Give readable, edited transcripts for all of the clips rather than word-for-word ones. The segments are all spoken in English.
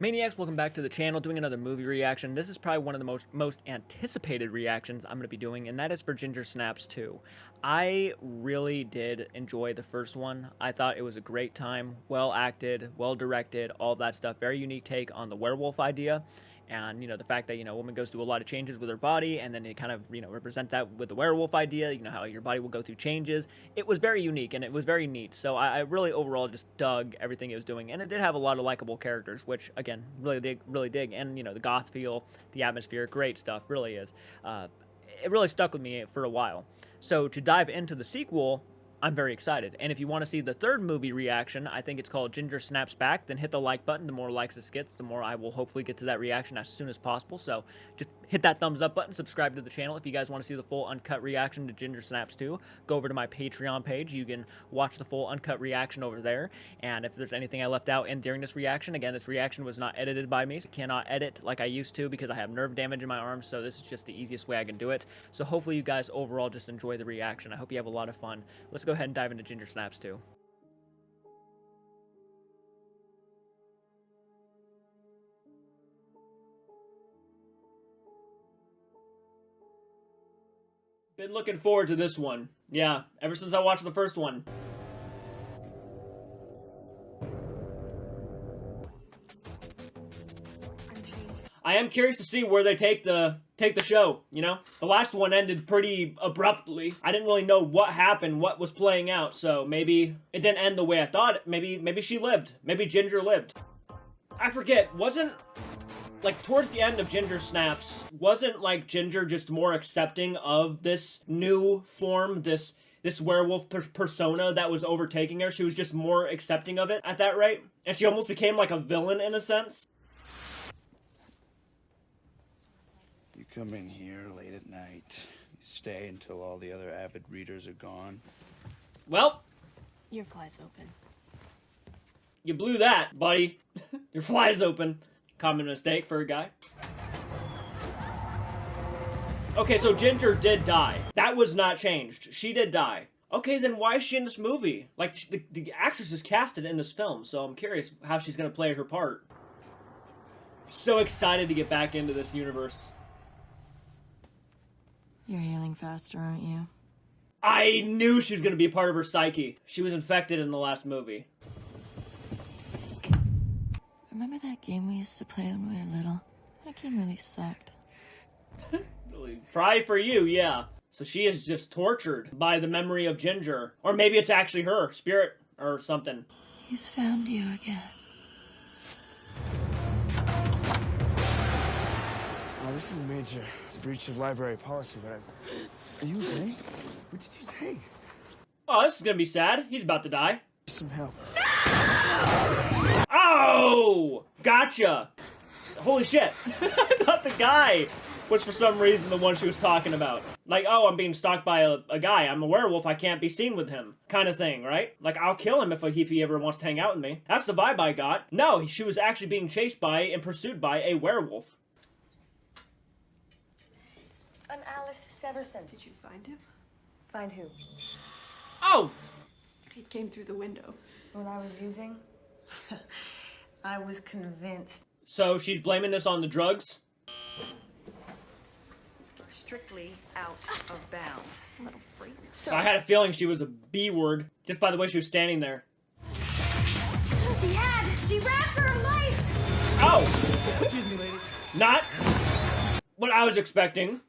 Maniacs, welcome back to the channel, doing another movie reaction. This is probably one of the most anticipated reactions I'm going to be doing, and that is for Ginger Snaps 2. I really did enjoy the first one. I thought it was a great time, well acted, well directed, all that stuff. Very unique take on the werewolf idea. And, the fact that, a woman goes through a lot of changes with her body, and then they kind of, represent that with the werewolf idea, how your body will go through changes. It was very unique, and it was very neat. So I really, overall, just dug everything it was doing. And it did have a lot of likable characters, which, again, really dig. And, the goth feel, the atmosphere, great stuff, really is. It really stuck with me for a while. So to dive into the sequel, I'm very excited. And if you want to see the third movie reaction, I think it's called Ginger Snaps Back, then hit the like button. The more likes it gets, the more I will hopefully get to that reaction as soon as possible. So just hit that thumbs up button, subscribe to the channel. If you guys want to see the full uncut reaction to Ginger Snaps 2, go over to my Patreon page. You can watch the full uncut reaction over there. And if there's anything I left out during this reaction, again, this reaction was not edited by me. So I cannot edit like I used to because I have nerve damage in my arms. So this is just the easiest way I can do it. So hopefully you guys overall just enjoy the reaction. I hope you have a lot of fun. Let's go ahead and dive into Ginger Snaps 2. Been looking forward to this one. Yeah, ever since I watched the first one. I am curious to see where they take the show, The last one ended pretty abruptly. I didn't really know what happened, what was playing out, so maybe it didn't end the way I thought. Maybe she lived. Maybe Ginger lived. I forget, wasn't, like, towards the end of Ginger Snaps, wasn't, like, Ginger just more accepting of this new form, this werewolf persona that was overtaking her? She was just more accepting of it at that rate? And she almost became like a villain in a sense? You come in here late at night, you stay until all the other avid readers are gone. Well, your fly's open. You blew that, buddy. Your fly's open. Common mistake for a guy. Okay, so Ginger did die. That was not changed. She did die. Okay, then why is she in this movie? Like, the actress is casted in this film, so I'm curious how she's gonna play her part. So excited to get back into this universe. You're healing faster, aren't you? I knew she was gonna be a part of her psyche. She was infected in the last movie. Remember that game we used to play when we were little? That game really sucked. Pride for you, yeah. So she is just tortured by the memory of Ginger. Or maybe it's actually her, spirit, or something. He's found you again. Now, this is a major breach of library policy, but Are you okay? What did you say? Oh, this is gonna be sad. He's about to die. Some help. Oh! Gotcha! Holy shit. I thought the guy was for some reason the one she was talking about. Like, oh, I'm being stalked by a guy. I'm a werewolf. I can't be seen with him. Kind of thing, right? Like, I'll kill him if he ever wants to hang out with me. That's the vibe I got. No, she was actually being chased by and pursued by a werewolf. I'm Alice Severson. Did you find him? Find who? Oh! He came through the window. What I was using? I was convinced. So she's blaming this on the drugs? Strictly out of bounds. Little freak. So I had a feeling she was a B word, just by the way she was standing there. She ran for her life! Oh! Excuse me, ladies. Not what I was expecting.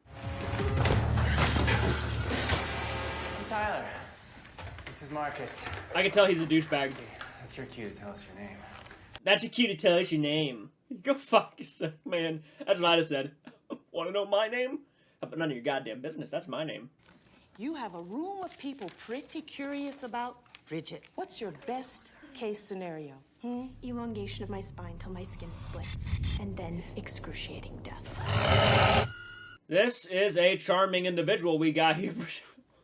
Tyler, this is Marcus. I can tell he's a douchebag. That's your cue to tell us your name. That's your cue to tell us your name. Go fuck yourself, man. That's what I'd have said. Wanna know my name? But none of your goddamn business. That's my name. You have a room of people pretty curious about Bridget. What's your best case scenario? Elongation of my spine till my skin splits. And then excruciating death. This is a charming individual we got here.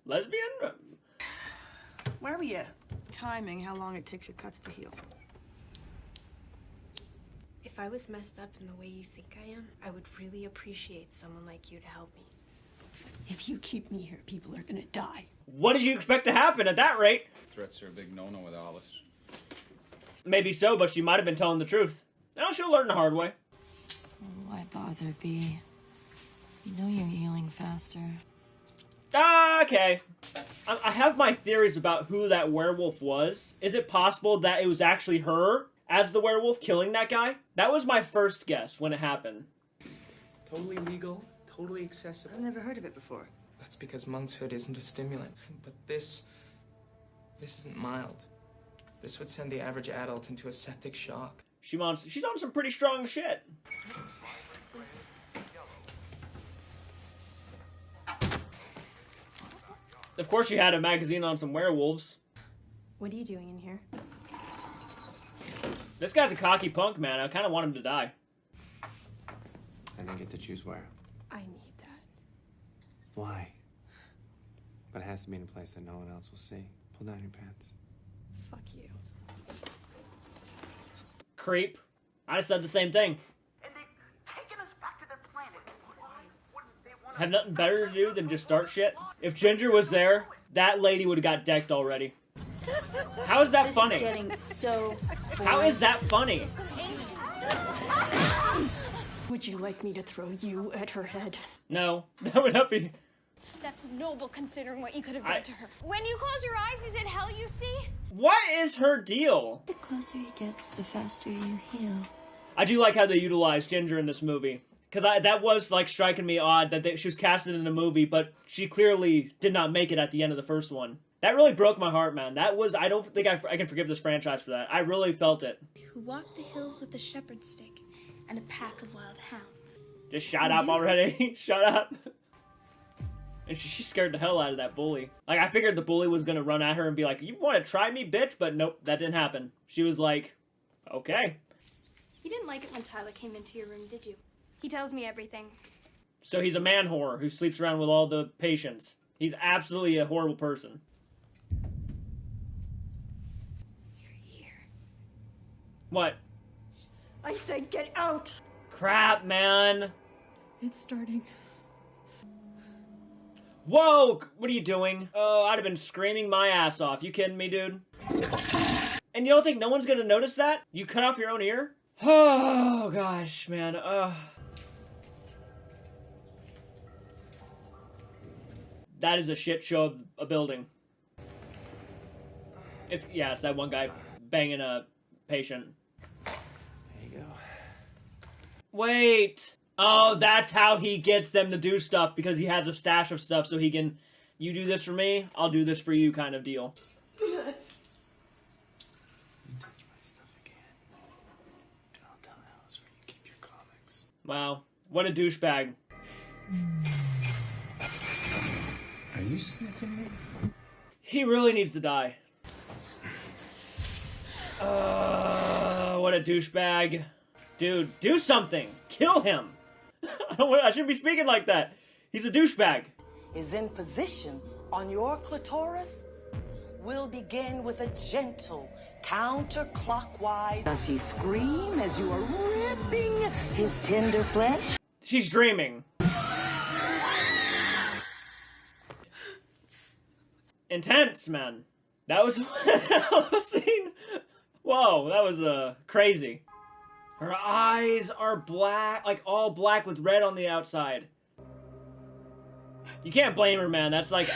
Lesbian? Where were you? Timing how long it takes your cuts to heal. If I was messed up in the way you think I am, I would really appreciate someone like you to help me. If you keep me here, people are gonna die. What did you expect to happen at that rate? Threats are a big no-no with Alice. Maybe so, but she might have been telling the truth. Now she'll learn the hard way. Why bother, B? You know you're healing faster. Okay. I have my theories about who that werewolf was. Is it possible that it was actually her as the werewolf killing that guy? That was my first guess when it happened. Totally legal, totally accessible. I've never heard of it before. That's because monkshood isn't a stimulant. But this isn't mild. This would send the average adult into a septic shock. She's on some pretty strong shit. Of course she had a magazine on some werewolves. What are you doing in here? This guy's a cocky punk, man. I kind of want him to die. I didn't get to choose where. I need that. Why? But it has to be in a place that no one else will see. Pull down your pants. Fuck you. Creep. I just said the same thing. And they've taken us back to their planet. Why wouldn't they want Have nothing better to do than just start shit. If Ginger was there, that lady would have got decked already. How is that funny? This is getting so How is that funny? Would you like me to throw you at her head? No, that would not be. That's noble considering what you could have done to her. When you close your eyes, is it hell you see? What is her deal? The closer he gets, the faster you heal. I do like how they utilized Ginger in this movie. Because that was, like, striking me odd that she was casted in the movie, but she clearly did not make it at the end of the first one. That really broke my heart, man. That was, I don't think I can forgive this franchise for that. I really felt it. Who walked the hills with a shepherd's stick and a pack of wild hounds. Just shut up already. Shut up. And she scared the hell out of that bully. Like, I figured the bully was gonna run at her and be like, you want to try me, bitch? But nope, that didn't happen. She was like, okay. You didn't like it when Tyler came into your room, did you? He tells me everything. So he's a man whore who sleeps around with all the patients. He's absolutely a horrible person. You're here. What? I said get out! Crap, man. It's starting. Whoa! What are you doing? Oh, I'd have been screaming my ass off. You kidding me, dude? And you don't think no one's gonna notice that? You cut off your own ear? Oh, gosh, man. That is a shit show of a building. It's that one guy banging a patient. There you go. Wait! Oh, that's how he gets them to do stuff, because he has a stash of stuff so he can, you do this for me, I'll do this for you kind of deal. You touch my stuff again, and I'll tell Alice where you keep your comics. Wow. What a douchebag. Are you sniffing me? He really needs to die. What a douchebag. Dude, do something! Kill him! I shouldn't be speaking like that. He's a douchebag. Is in position on your clitoris. We'll begin with a gentle counterclockwise. Does he scream as you are ripping his tender flesh? She's dreaming. Intense, man. That was a scene. Whoa, that was crazy. Her eyes are black, like all black with red on the outside. You can't blame her, man. That's like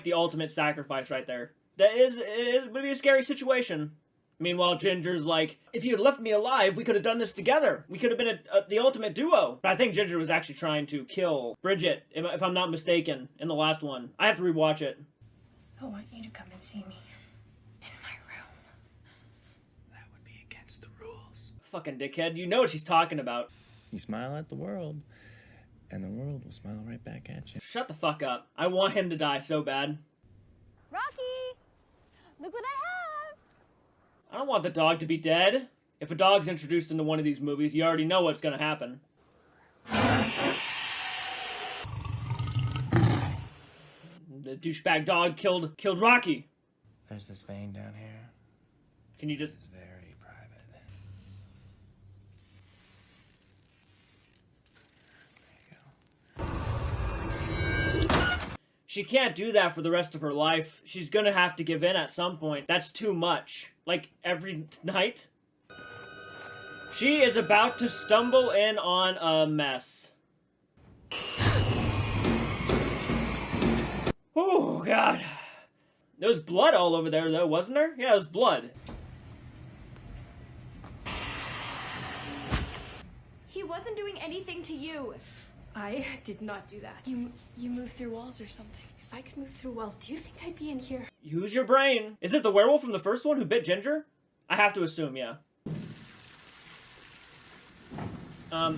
the ultimate sacrifice right there. It would be a scary situation. Meanwhile, Ginger's like, if you had left me alive, we could have done this together. We could have been the ultimate duo. But I think Ginger was actually trying to kill Bridget, if I'm not mistaken, in the last one. I have to rewatch it. I want you to come and see me. In my room. That would be against the rules. Fucking dickhead. You know what she's talking about. You smile at the world, and the world will smile right back at you. Shut the fuck up. I want him to die so bad. Rocky! Look what I have! I don't want the dog to be dead. If a dog's introduced into one of these movies, you already know what's gonna happen. The douchebag dog killed Rocky. There's this vein down here. Can you just... It's very private. There you go. She can't do that for the rest of her life. She's gonna have to give in at some point. That's too much. Like, every night? She is about to stumble in on a mess. Oh, God. There was blood all over there, though, wasn't there? Yeah, it was blood. He wasn't doing anything to you. I did not do that. You moved through walls or something. If I could move through walls, do you think I'd be in here? Use your brain. Is it the werewolf from the first one who bit Ginger? I have to assume, yeah. Out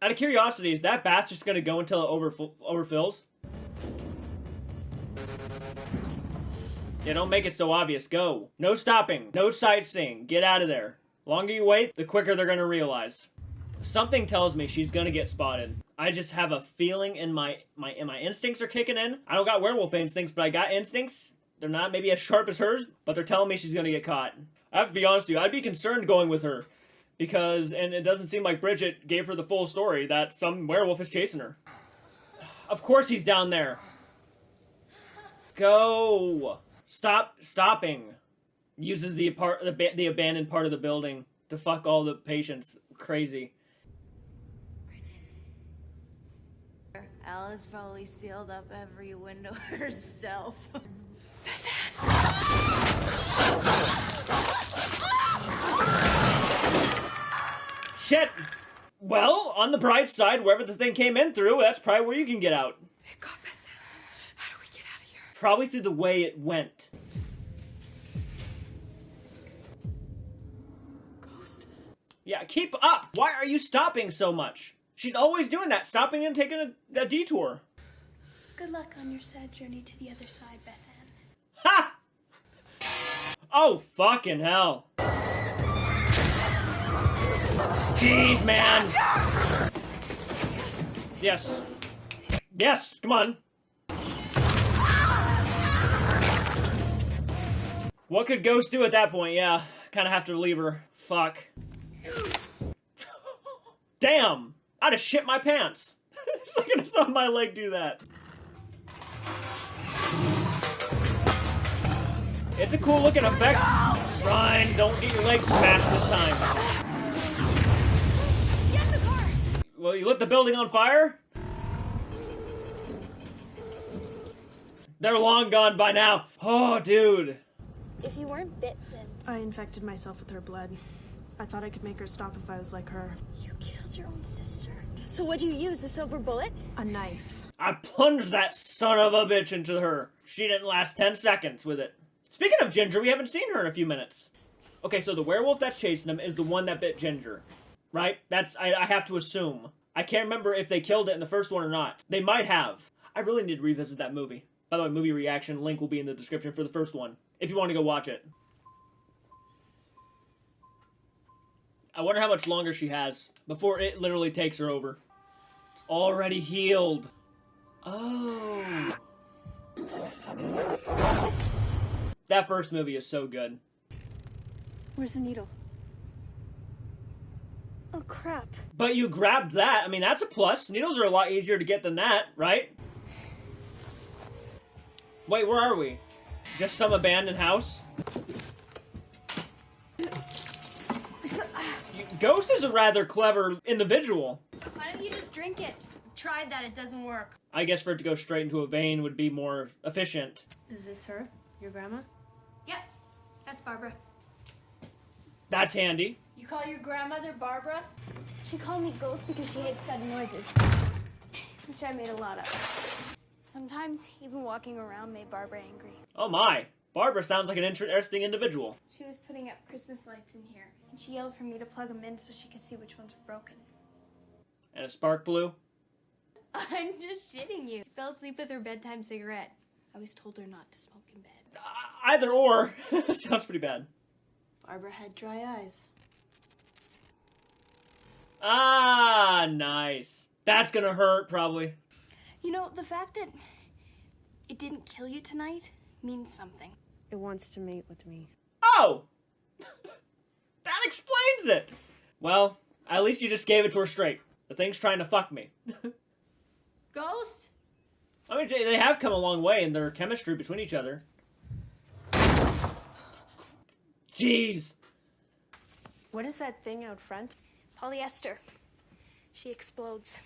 of curiosity, is that bath just gonna go until it overfills? Yeah, don't make it so obvious. Go. No stopping. No sightseeing. Get out of there. Longer you wait, the quicker they're gonna realize. Something tells me she's gonna get spotted. I just have a feeling in my instincts are kicking in. I don't got werewolf instincts, but I got instincts. They're not maybe as sharp as hers, but they're telling me she's gonna get caught. I have to be honest with you, I'd be concerned going with her. Because, and it doesn't seem like Bridget gave her the full story, that some werewolf is chasing her. Of course he's down there. Go. Stopping. Uses the abandoned part of the building to fuck all the patients. Crazy. Alice probably sealed up every window herself. Shit! Well, on the bright side, wherever the thing came in through, that's probably where you can get out. God, Beth, how do we get out of here? Probably through the way it went. Ghost? Yeah, keep up! Why are you stopping so much? She's always doing that, stopping and taking a detour. Good luck on your sad journey to the other side, Beth Ann. Ha! Oh, fucking hell. Jeez, man. Yes. Yes, come on. What could Ghost do at that point? Yeah, kind of have to leave her. Fuck. Damn! I'd have shit my pants. It's like I saw my leg do that. It's a cool looking effect. Ryan, don't get your leg smashed this time. Get in the car! Well, you lit the building on fire? They're long gone by now. Oh, dude. If you weren't bit, then I infected myself with her blood. I thought I could make her stop if I was like her. you killed your own sister. So what'd you use, the silver bullet? A knife. I plunged that son of a bitch into her. She didn't last 10 seconds with it. Speaking of Ginger, we haven't seen her in a few minutes. Okay, so the werewolf that's chasing him is the one that bit Ginger. Right? That's, I have to assume. I can't remember if they killed it in the first one or not. They might have. I really need to revisit that movie. By the way, movie reaction link will be in the description for the first one, if you want to go watch it. I wonder how much longer she has before it literally takes her over. It's already healed. Oh. That first movie is so good. Where's the needle? Oh, crap. But you grabbed that. I mean, that's a plus. Needles are a lot easier to get than that, right? Wait, where are we? Just some abandoned house? Ghost is a rather clever individual. Why don't you just drink it? Tried that, it doesn't work. I guess for it to go straight into a vein would be more efficient. Is this her? Your grandma? Yep, that's Barbara. That's handy. You call your grandmother Barbara? She called me Ghost because she hates sudden noises, which I made a lot of. Sometimes even walking around made Barbara angry. Oh my. Barbara sounds like an interesting individual. She was putting up Christmas lights in here, and she yelled for me to plug them in so she could see which ones were broken. And a spark blew. I'm just shitting you. She fell asleep with her bedtime cigarette. I always told her not to smoke in bed. Either or. Sounds pretty bad. Barbara had dry eyes. Ah, nice. That's gonna hurt, probably. You know, the fact that it didn't kill you tonight means something. It wants to mate with me. Oh! That explains it! Well, at least you just gave it to her straight. The thing's trying to fuck me. Ghost? I mean, they have come a long way in their chemistry between each other. Jeez. What is that thing out front? Polyester. She explodes.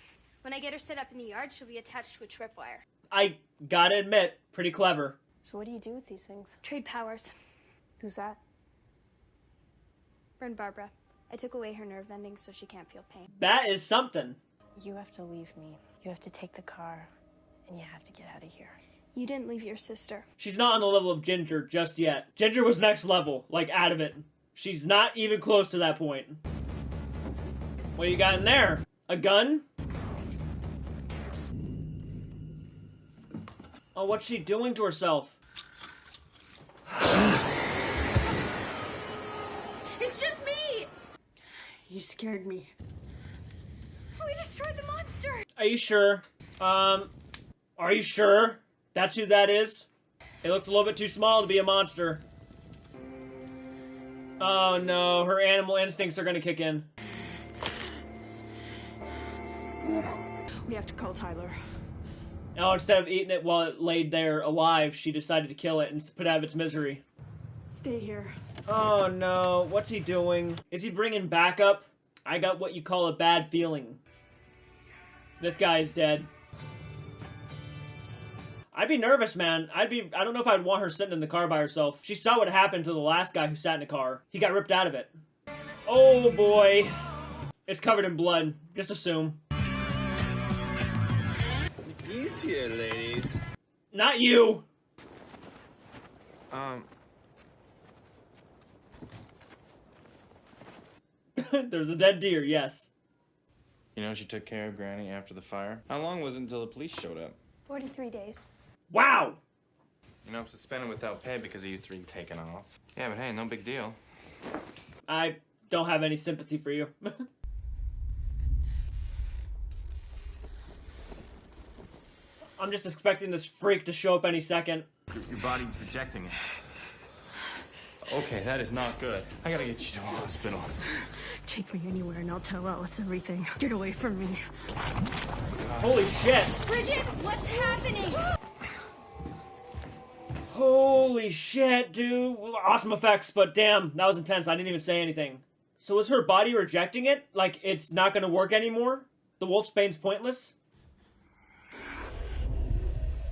When I get her set up in the yard, she'll be attached to a tripwire. I gotta admit, pretty clever. So what do you do with these things? Trade powers. Who's that? Friend Barbara. I took away her nerve endings so she can't feel pain. That is something. You have to leave me. You have to take the car, and you have to get out of here. You didn't leave your sister. She's not on the level of Ginger just yet. Ginger was next level, like out of it. She's not even close to that point. What you got in there? A gun? Oh, what's she doing to herself? It's just me! You scared me. We destroyed the monster! Are you sure? Are you sure? That's who that is? It looks a little bit too small to be a monster. Oh no, her animal instincts are gonna kick in. We have to call Tyler. Now, instead of eating it while it laid there alive, she decided to kill it and put it out of its misery. Stay here. Oh no, what's he doing? Is he bringing backup? I got what you call a bad feeling. This guy is dead. I'd be nervous, man. I don't know if I'd want her sitting in the car by herself. She saw what happened to the last guy who sat in the car. He got ripped out of it. Oh boy. It's covered in blood. Just assume. Easier, ladies. Not you! There's a dead deer, yes. You know she took care of Granny after the fire? How long was it until the police showed up? 43 days. Wow! You know, I'm suspended without pay because of you three taking off. Yeah, but hey, no big deal. I don't have any sympathy for you. I'm just expecting this freak to show up any second. Your body's rejecting it. Okay, that is not good. I gotta get you to a hospital. Take me anywhere and I'll tell Alice everything. Get away from me. Holy shit! Bridget, what's happening? Holy shit, dude. Awesome effects, but damn, that was intense. I didn't even say anything. So is her body rejecting it? Like, it's not gonna work anymore? The wolf's bane's pointless?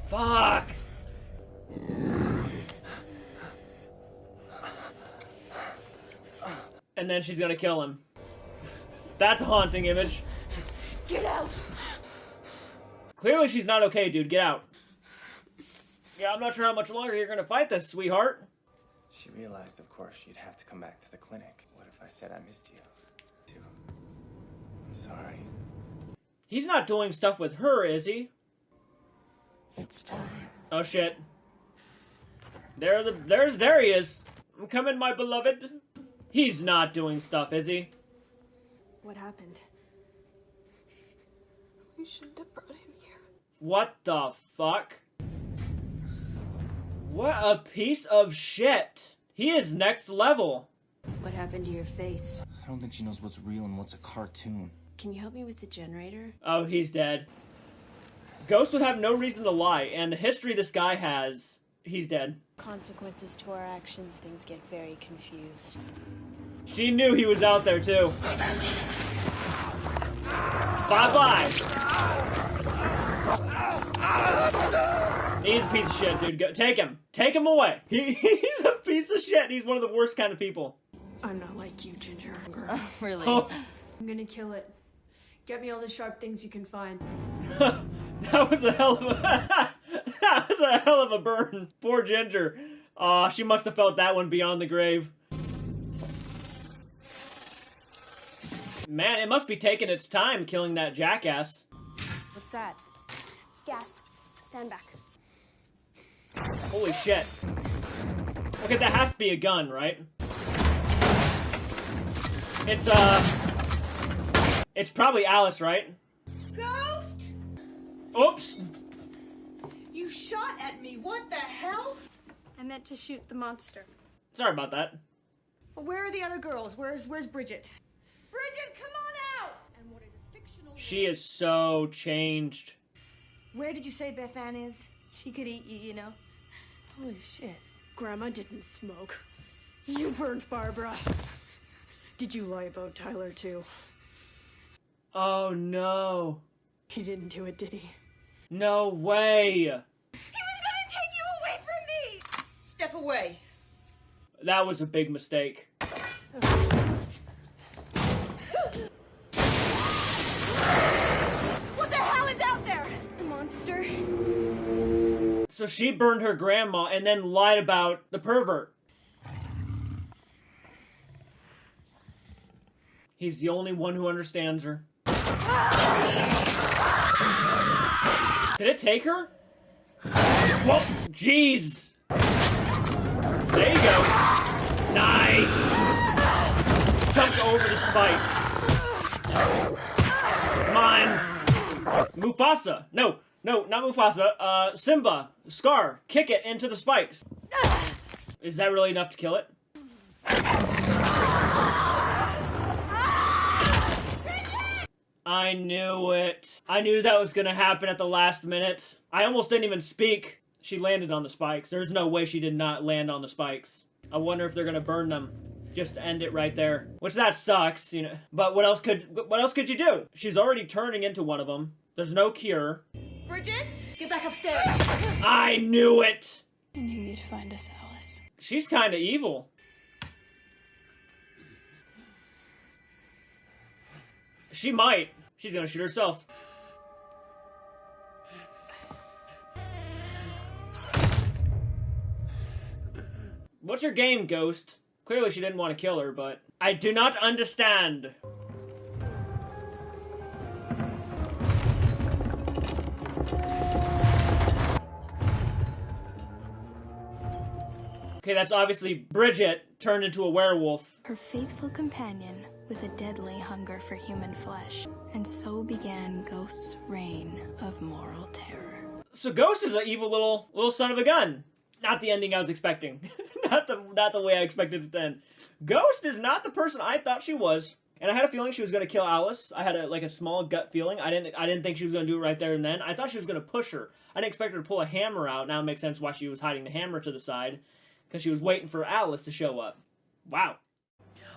Fuck! And then she's gonna kill him. That's a haunting image. Get out! Clearly she's not okay, dude. Get out. Yeah, I'm not sure how much longer you're gonna fight this, sweetheart. She realized, of course, she'd have to come back to the clinic. What if I said I missed you? Too. I'm sorry. He's not doing stuff with her, is he? It's time. Oh shit. There he is. I'm coming, my beloved. He's not doing stuff, is he? What happened? We shouldn't have brought him here. What the fuck? What a piece of shit. He is next level. What happened to your face? I don't think she knows what's real and what's a cartoon. Can you help me with the generator? Oh, he's dead. Ghost would have no reason to lie, and the history this guy has, he's dead. Consequences to our actions, things get very confused. She knew he was out there, too. Bye-bye. He's a piece of shit, dude. Go, take him. Take him away. He's a piece of shit. He's one of the worst kind of people. I'm not like you, Ginger. Oh, really? Oh. I'm gonna kill it. Get me all the sharp things you can find. That was a hell of a... that was a hell of a burn. Poor Ginger. Aw, she must have felt that one beyond the grave. Man, it must be taking its time killing that jackass. What's that? Gas. Stand back. Holy shit. Okay, that has to be a gun, right? It's probably Alice, right? Ghost! Oops! You shot at me. What the hell? I meant to shoot the monster. Sorry about that. Well, where are the other girls? Where's Bridget? Bridget, come on out! And what is a fictional... She is so changed. Where did you say Beth Ann is? She could eat you, you know. Holy shit. Grandma didn't smoke. You burned Barbara. Did you lie about Tyler, too? Oh, no. He didn't do it, did he? No way. He was gonna take you away from me! Step away. That was a big mistake. What the hell is out there? The monster. So she burned her grandma and then lied about the pervert. He's the only one who understands her. Did it take her? Whoa, jeez. There you go. Nice. Jumped over the spikes. Come on. Mufasa. No, not Mufasa. Simba. Scar. Kick it into the spikes. Is that really enough to kill it? I knew it. I knew that was gonna happen at the last minute. I almost didn't even speak. She landed on the spikes. There's no way she did not land on the spikes. I wonder if they're gonna burn them. Just to end it right there. Which that sucks, you know. But what else could you do? She's already turning into one of them. There's no cure. Bridget, get back upstairs. I knew it. I knew you'd find us, Alice. She's kind of evil. She might. She's gonna shoot herself. What's your game, Ghost? Clearly she didn't want to kill her, but I do not understand. Okay, that's obviously Bridget turned into a werewolf. Her faithful companion with a deadly hunger for human flesh. And so began Ghost's reign of moral terror. So Ghost is an evil little son of a gun. Not the ending I was expecting. not the way I expected it to end. Ghost is not the person I thought she was. And I had a feeling she was going to kill Alice. I had a small gut feeling. I didn't think she was going to do it right there and then. I thought she was going to push her. I didn't expect her to pull a hammer out. Now it makes sense why she was hiding the hammer to the side. Because she was waiting for Alice to show up. Wow.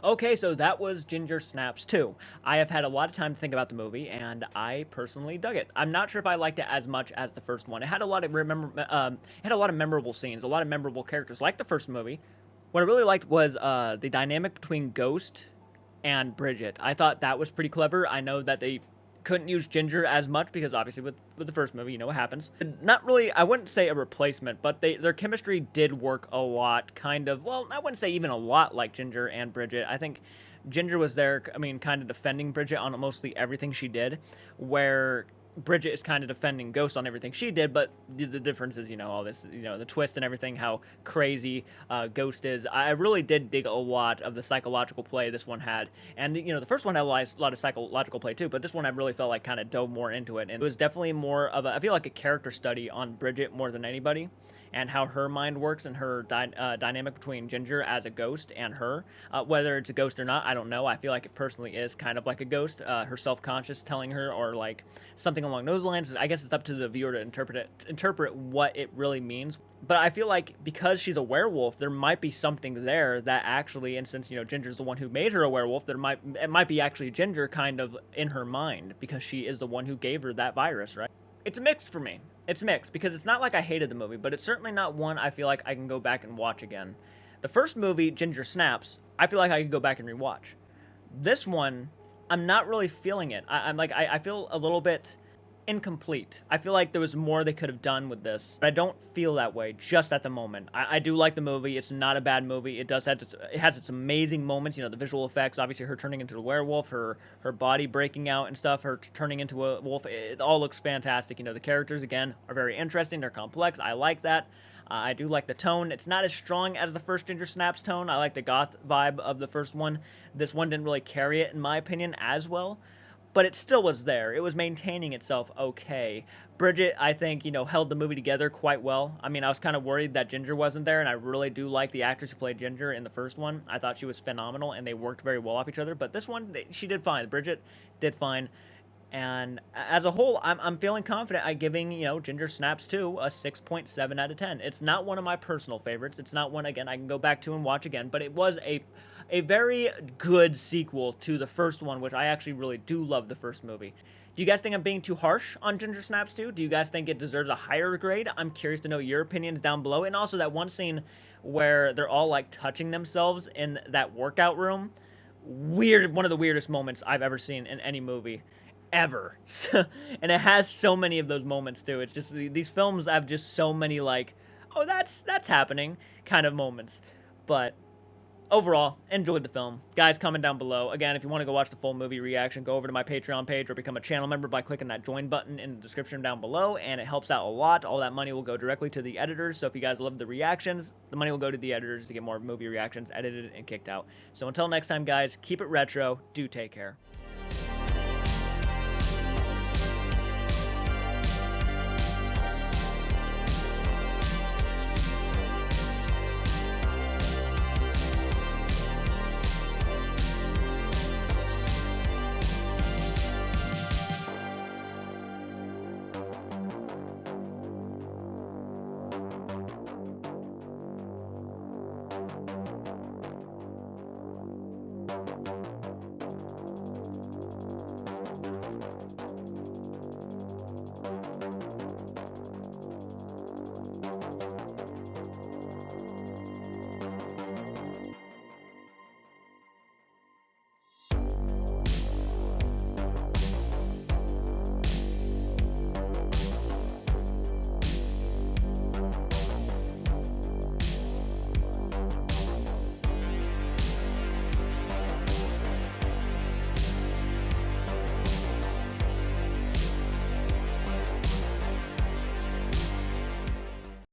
Okay, so that was Ginger Snaps 2. I have had a lot of time to think about the movie, and I personally dug it. I'm not sure if I liked it as much as the first one. It had a lot of memorable scenes, a lot of memorable characters, like the first movie. What I really liked was the dynamic between Ghost and Bridget. I thought that was pretty clever. I know that they couldn't use Ginger as much because obviously with the first movie, you know what happens. Not really, I wouldn't say a replacement, but their chemistry did work a lot, kind of, well, I wouldn't say even a lot like Ginger and Bridget. I think Ginger was there, I mean, kind of defending Bridget on mostly everything she did, where Bridget is kind of defending Ghost on everything she did, but the difference is, you know, all this, you know, the twist and everything, how crazy Ghost is. I really did dig a lot of the psychological play this one had, and, you know, the first one had a lot of psychological play too, but this one I really felt like kind of dove more into it, and it was definitely more of I feel like a character study on Bridget more than anybody, and how her mind works and her dynamic between Ginger as a ghost and her. Whether it's a ghost or not, I don't know. I feel like it personally is kind of like a ghost. Her self-conscious telling her, or like something along those lines. I guess it's up to the viewer to interpret what it really means. But I feel like because she's a werewolf, there might be something there that actually, and since, you know, Ginger's the one who made her a werewolf, it might be actually Ginger kind of in her mind, because she is the one who gave her that virus, right? It's mixed for me. It's mixed, because it's not like I hated the movie, but it's certainly not one I feel like I can go back and watch again. The first movie, Ginger Snaps, I feel like I could go back and rewatch. This one, I'm not really feeling it. I feel a little bit incomplete. I feel like there was more they could have done with this, but I don't feel that way just at the moment. I do like the movie. It's not a bad movie. It has its amazing moments, you know, the visual effects, obviously her turning into a werewolf, her body breaking out and stuff, her turning into a wolf. It all looks fantastic. You know, the characters, again, are very interesting. They're complex. I like that. I do like the tone. It's not as strong as the first Ginger Snaps tone. I like the goth vibe of the first one. This one didn't really carry it, in my opinion, as well. But it still was there. It was maintaining itself okay. Bridget, I think, you know, held the movie together quite well. I mean, I was kind of worried that Ginger wasn't there, and I really do like the actress who played Ginger in the first one. I thought she was phenomenal, and they worked very well off each other. But this one, she did fine. Bridget did fine. And as a whole, I'm feeling confident at giving, you know, Ginger Snaps 2 a 6.7 out of 10. It's not one of my personal favorites. It's not one, again, I can go back to and watch again. But it was a very good sequel to the first one, which I actually really do love the first movie. Do you guys think I'm being too harsh on Ginger Snaps 2? Do you guys think it deserves a higher grade? I'm curious to know your opinions down below. And also that one scene where they're all like touching themselves in that workout room. Weird, one of the weirdest moments I've ever seen in any movie ever. And it has so many of those moments too. It's just, these films have just so many like, oh, that's happening kind of moments. But overall, enjoyed the film. Guys, comment down below. Again, if you want to go watch the full movie reaction, go over to my Patreon page or become a channel member by clicking that join button in the description down below, and it helps out a lot. All that money will go directly to the editors, so if you guys love the reactions, the money will go to the editors to get more movie reactions edited and kicked out. So until next time, guys, keep it retro. Do take care.